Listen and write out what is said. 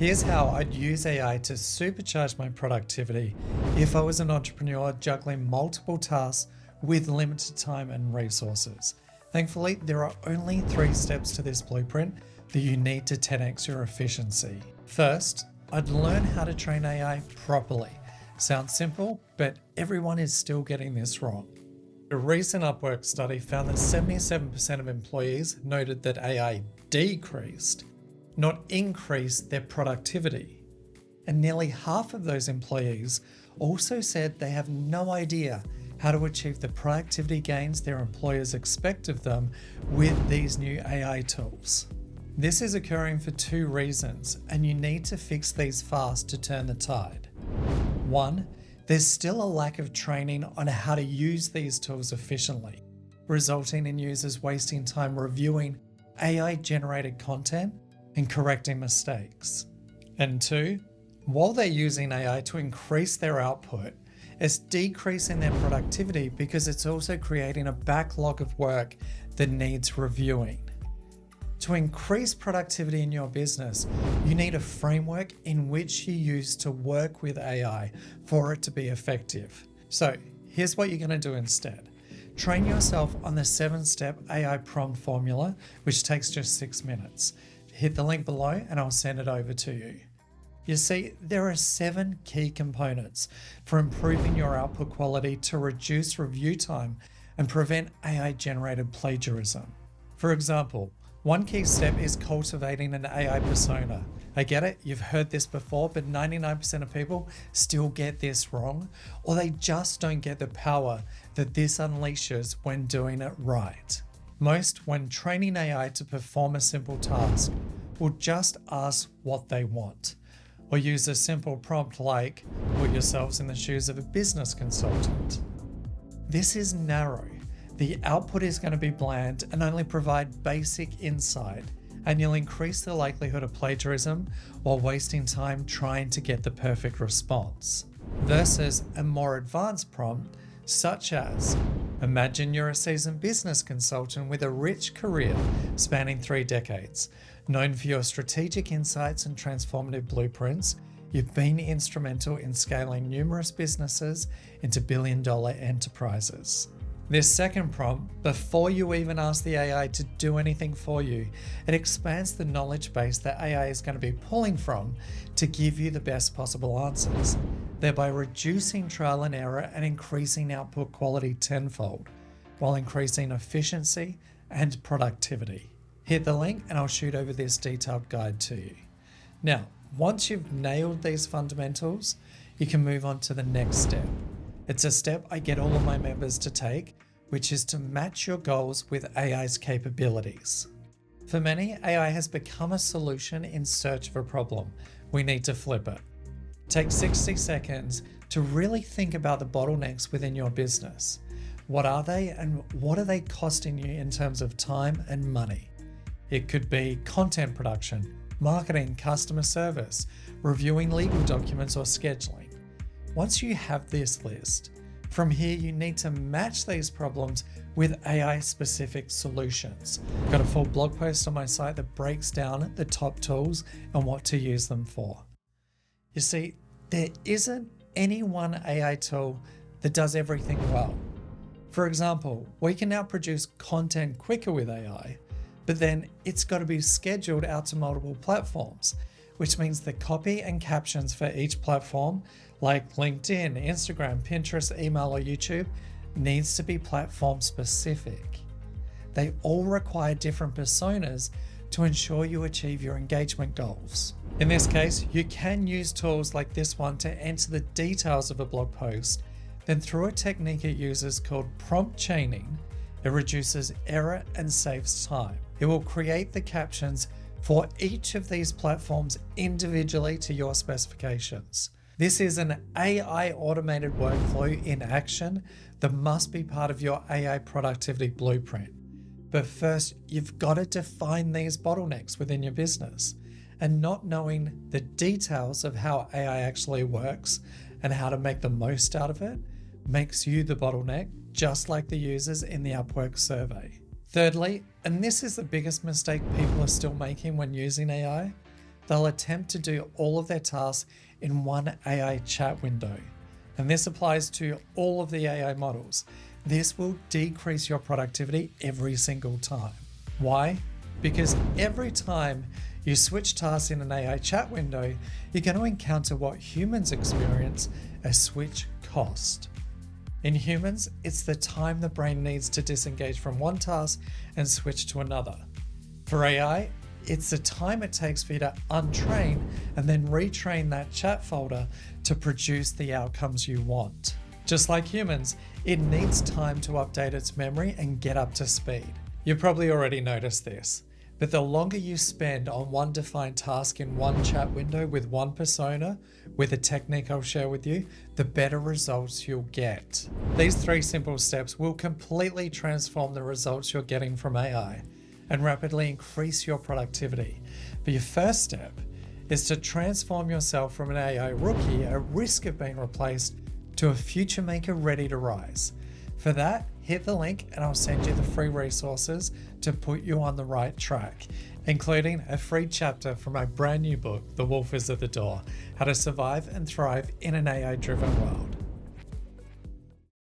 Here's how I'd use AI to supercharge my productivity if I was an entrepreneur juggling multiple tasks with limited time and resources. Thankfully, there are only 3 steps to this blueprint that you need to 10x your efficiency. First, I'd learn how to train AI properly. Sounds simple, but everyone is still getting this wrong. A recent Upwork study found that 77% of employees noted that AI decreased, not increased, their productivity. And nearly half of those employees also said they have no idea how to achieve the productivity gains their employers expect of them with these new AI tools. This is occurring for 2 reasons, and you need to fix these fast to turn the tide. 1, there's still a lack of training on how to use these tools efficiently, resulting in users wasting time reviewing AI-generated content and correcting mistakes. And 2, while they're using AI to increase their output, it's decreasing their productivity because it's also creating a backlog of work that needs reviewing. To increase productivity in your business, you need a framework in which you use to work with AI for it to be effective. So here's what you're going to do instead. Train yourself on the 7-step AI prompt formula, which takes just 6 minutes. Hit the link below and I'll send it over to you. You see, there are 7 key components for improving your output quality to reduce review time and prevent AI-generated plagiarism. For example, one key step is cultivating an AI persona. I get it, you've heard this before, but 99% of people still get this wrong, or they just don't get the power that this unleashes when doing it right. Most, when training AI to perform a simple task, will just ask what they want, or use a simple prompt like, put yourselves in the shoes of a business consultant. This is narrow. The output is going to be bland and only provide basic insight, and you'll increase the likelihood of plagiarism while wasting time trying to get the perfect response. Versus a more advanced prompt, such as, imagine you're a seasoned business consultant with a rich career spanning 3 decades. Known for your strategic insights and transformative blueprints, you've been instrumental in scaling numerous businesses into billion-dollar enterprises. This second prompt, before you even ask the AI to do anything for you, it expands the knowledge base that AI is going to be pulling from to give you the best possible answers, thereby reducing trial and error and increasing output quality tenfold, while increasing efficiency and productivity. Hit the link and I'll shoot over this detailed guide to you. Now, once you've nailed these fundamentals, you can move on to the next step. It's a step I get all of my members to take, which is to match your goals with AI's capabilities. For many, AI has become a solution in search of a problem. We need to flip it. Take 60 seconds to really think about the bottlenecks within your business. What are they and what are they costing you in terms of time and money? It could be content production, marketing, customer service, reviewing legal documents, or scheduling. Once you have this list, from here you need to match these problems with AI-specific solutions. I've got a full blog post on my site that breaks down the top tools and what to use them for. You see, there isn't any one AI tool that does everything well. For example, we can now produce content quicker with AI, but then it's got to be scheduled out to multiple platforms, which means the copy and captions for each platform, like LinkedIn, Instagram, Pinterest, email, or YouTube, needs to be platform specific. They all require different personas to ensure you achieve your engagement goals. In this case, you can use tools like this one to enter the details of a blog post. Then through a technique it uses called prompt chaining, it reduces error and saves time. It will create the captions for each of these platforms individually to your specifications. This is an AI automated workflow in action that must be part of your AI productivity blueprint. But first, you've got to define these bottlenecks within your business. And not knowing the details of how AI actually works and how to make the most out of it makes you the bottleneck, just like the users in the Upwork survey. Thirdly, and this is the biggest mistake people are still making when using AI, they'll attempt to do all of their tasks in one AI chat window. And this applies to all of the AI models. This will decrease your productivity every single time. Why? Because every time you switch tasks in an AI chat window, you're going to encounter what humans experience as switch cost. In humans, it's the time the brain needs to disengage from one task and switch to another. For AI, it's the time it takes for you to untrain and then retrain that chat folder to produce the outcomes you want. Just like humans, it needs time to update its memory and get up to speed. You've probably already noticed this, but the longer you spend on one defined task in one chat window with one persona, with a technique I'll share with you, the better results you'll get. These 3 simple steps will completely transform the results you're getting from AI and rapidly increase your productivity. But your first step is to transform yourself from an AI rookie at risk of being replaced to a future maker ready to rise. For that, hit the link and I'll send you the free resources to put you on the right track, including a free chapter from my brand new book, The Wolf is at the Door: How to Survive and Thrive in an AI-driven World.